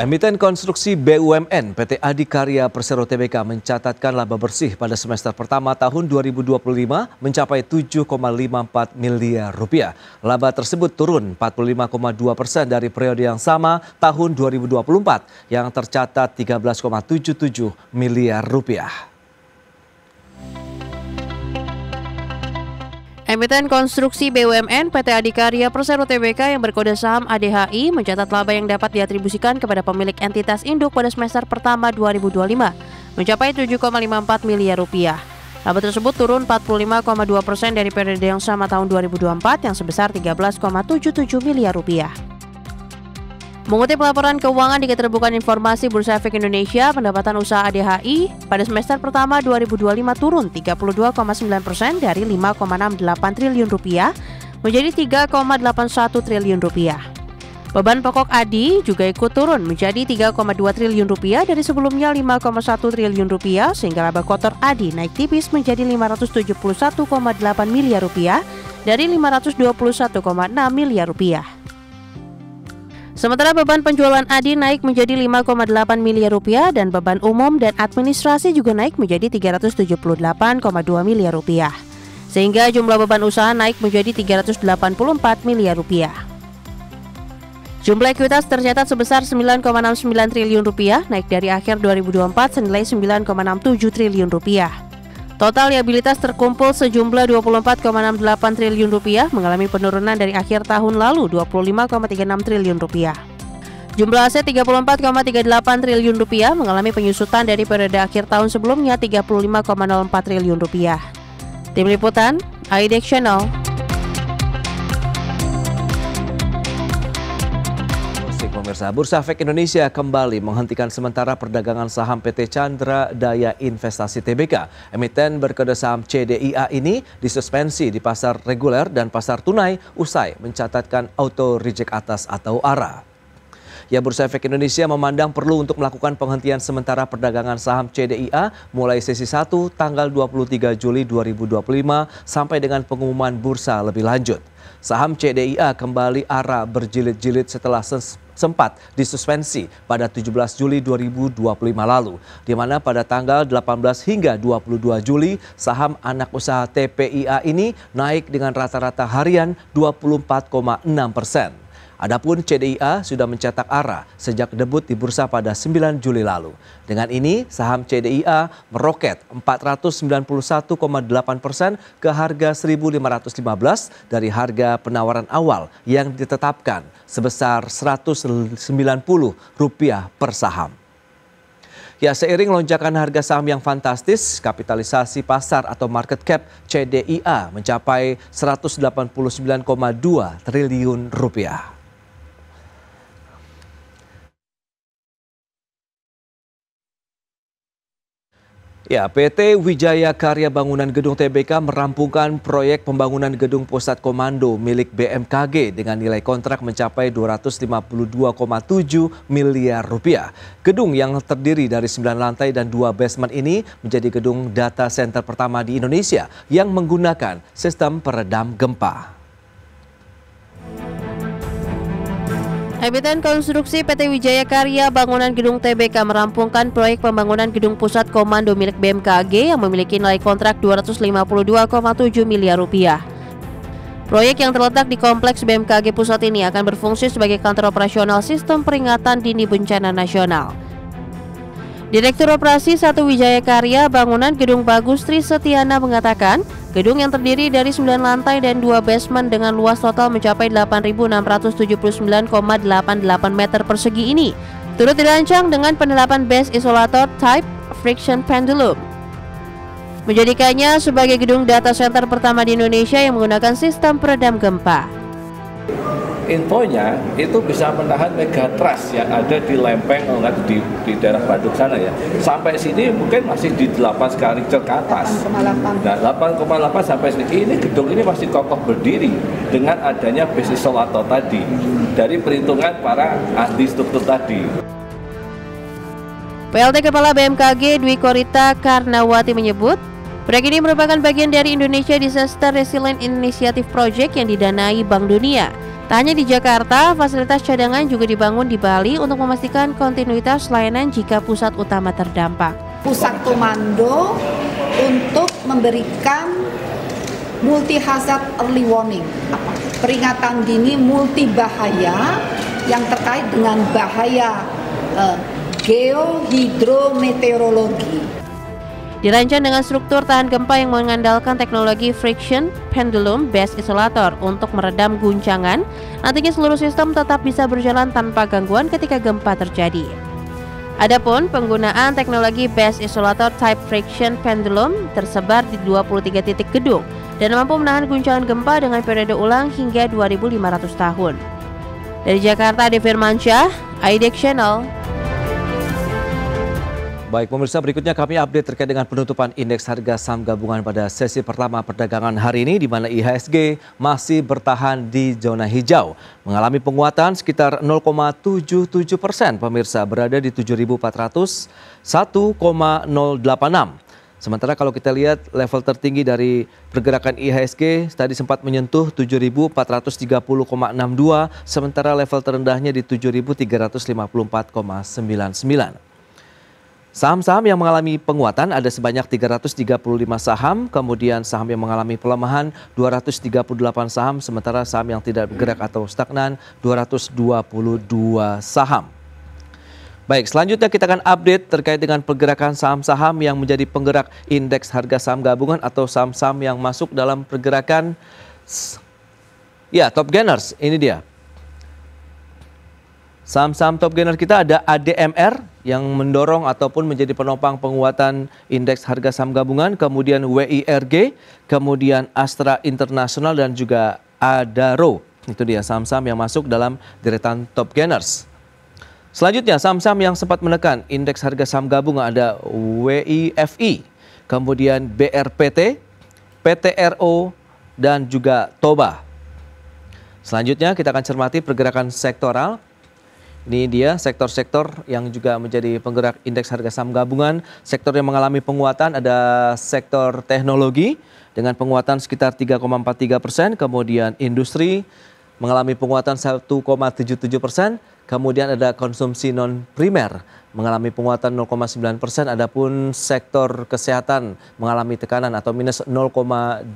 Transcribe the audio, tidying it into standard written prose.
Emiten konstruksi BUMN PT Adikarya Persero Tbk mencatatkan laba bersih pada semester pertama tahun 2025 mencapai 7,54 miliar rupiah. Laba tersebut turun 45,2% dari periode yang sama tahun 2024 yang tercatat 13,77 miliar rupiah. Emiten konstruksi BUMN PT Adikarya Persero Tbk yang berkode saham ADHI mencatat laba yang dapat diatribusikan kepada pemilik entitas induk pada semester pertama 2025 mencapai 7,54 miliar rupiah. Laba tersebut turun 45,2% dari periode yang sama tahun 2024 yang sebesar 13,77 miliar rupiah. Mengutip laporan keuangan di Keterbukaan Informasi Bursa Efek Indonesia, pendapatan usaha ADHI pada semester pertama 2025 turun 32,9% dari 5,68 triliun rupiah menjadi 3,81 triliun rupiah. Beban pokok ADI juga ikut turun menjadi 3,2 triliun rupiah dari sebelumnya 5,1 triliun rupiah sehingga laba kotor ADI naik tipis menjadi 571,8 miliar rupiah dari 521,6 miliar rupiah. Sementara beban penjualan ADI naik menjadi 5,8 miliar rupiah dan beban umum dan administrasi juga naik menjadi 378,2 miliar rupiah. Sehingga jumlah beban usaha naik menjadi 384 miliar rupiah. Jumlah ekuitas tercatat sebesar 9,69 triliun rupiah, naik dari akhir 2024 senilai 9,67 triliun rupiah. Total liabilitas terkumpul sejumlah 24,68 triliun rupiah mengalami penurunan dari akhir tahun lalu 25,36 triliun rupiah. Jumlah aset 34,38 triliun rupiah mengalami penyusutan dari periode akhir tahun sebelumnya 35,04 triliun rupiah. Tim Liputan, IDX Channel. Pemirsa, Bursa Efek Indonesia kembali menghentikan sementara perdagangan saham PT Chandra Daya Investasi Tbk. Emiten berkode saham CDIA ini disuspensi di pasar reguler dan pasar tunai usai mencatatkan auto reject atas atau ARA. Ya, Bursa Efek Indonesia memandang perlu untuk melakukan penghentian sementara perdagangan saham CDIA mulai sesi 1 tanggal 23 Juli 2025 sampai dengan pengumuman bursa lebih lanjut. Saham CDIA kembali ARA berjilid-jilid setelah sempat disuspensi pada 17 Juli 2025 lalu, di mana pada tanggal 18 hingga 22 Juli saham anak usaha TPIA ini naik dengan rata-rata harian 24,6%. Adapun CDIA sudah mencetak ARA sejak debut di bursa pada 9 Juli lalu. Dengan ini, saham CDIA meroket 491,8% ke harga 1.515 dari harga penawaran awal yang ditetapkan sebesar Rp190 per saham. Ya, seiring lonjakan harga saham yang fantastis, kapitalisasi pasar atau market cap CDIA mencapai Rp189,2 triliun. Ya, PT Wijaya Karya Bangunan Gedung Tbk merampungkan proyek pembangunan gedung pusat komando milik BMKG dengan nilai kontrak mencapai Rp252,7 miliar. Gedung yang terdiri dari 9 lantai dan 2 basement ini menjadi gedung data center pertama di Indonesia yang menggunakan sistem peredam gempa. Emiten konstruksi PT Wijaya Karya Bangunan Gedung Tbk merampungkan proyek pembangunan gedung pusat komando milik BMKG yang memiliki nilai kontrak Rp252,7 miliar. Proyek yang terletak di kompleks BMKG Pusat ini akan berfungsi sebagai kantor operasional sistem peringatan dini bencana nasional. Direktur Operasi 1 Wijaya Karya Bangunan Gedung Bagus Tri Setiana mengatakan, gedung yang terdiri dari 9 lantai dan 2 basement dengan luas total mencapai 8.679,88 meter persegi ini turut dirancang dengan penerapan base isolator type friction pendulum, menjadikannya sebagai gedung data center pertama di Indonesia yang menggunakan sistem peredam gempa. Infonya itu bisa menahan megatrust yang ada di Lempeng, di daerah Bandung sana ya. Sampai sini mungkin masih di 8 skala Richter ke atas. 8,8. Nah, 8,8 sampai sini. Ini gedung ini masih kokoh berdiri dengan adanya base isolator tadi dari perhitungan para ahli struktur tadi. PLT Kepala BMKG Dwi Korita Karnawati menyebut, Proyek ini merupakan bagian dari Indonesia Disaster Resilient Initiative Project yang didanai Bank Dunia. Tak hanya di Jakarta, fasilitas cadangan juga dibangun di Bali untuk memastikan kontinuitas layanan jika pusat utama terdampak. Pusat komando untuk memberikan multi hazard early warning, peringatan dini multi bahaya yang terkait dengan bahaya geohidrometeorologi. Dirancang dengan struktur tahan gempa yang mengandalkan teknologi friction pendulum based isolator untuk meredam guncangan. Nantinya seluruh sistem tetap bisa berjalan tanpa gangguan ketika gempa terjadi. Adapun penggunaan teknologi based isolator type friction pendulum tersebar di 23 titik gedung dan mampu menahan guncangan gempa dengan periode ulang hingga 2.500 tahun. Dari Jakarta, Ade Firmansyah, IDX Channel. Baik pemirsa, berikutnya kami update terkait dengan penutupan indeks harga saham gabungan pada sesi pertama perdagangan hari ini, di mana IHSG masih bertahan di zona hijau, mengalami penguatan sekitar 0,77%, pemirsa, berada di 7.401,086. Sementara kalau kita lihat level tertinggi dari pergerakan IHSG tadi sempat menyentuh 7.430,62, sementara level terendahnya di 7.354,99. Saham-saham yang mengalami penguatan ada sebanyak 335 saham, kemudian saham yang mengalami pelemahan 238 saham, sementara saham yang tidak bergerak atau stagnan 222 saham. Baik, selanjutnya kita akan update terkait dengan pergerakan saham-saham yang menjadi penggerak indeks harga saham gabungan atau saham-saham yang masuk dalam pergerakan top gainers. Ini dia. Saham-saham top gainer kita ada ADMR yang mendorong ataupun menjadi penopang penguatan indeks harga saham gabungan, kemudian WIRG, kemudian Astra International dan juga Adaro. Itu dia saham-saham yang masuk dalam deretan top gainers. Selanjutnya saham-saham yang sempat menekan indeks harga saham gabungan ada WIFI, kemudian BRPT, PTRO dan juga Toba. Selanjutnya kita akan cermati pergerakan sektoral. Ini dia sektor-sektor yang juga menjadi penggerak indeks harga saham gabungan. Sektor yang mengalami penguatan ada sektor teknologi dengan penguatan sekitar 3,43%. Kemudian industri mengalami penguatan 1,77%. Kemudian ada konsumsi non primer mengalami penguatan 0,9%. Adapun sektor kesehatan mengalami tekanan atau minus 0,29%.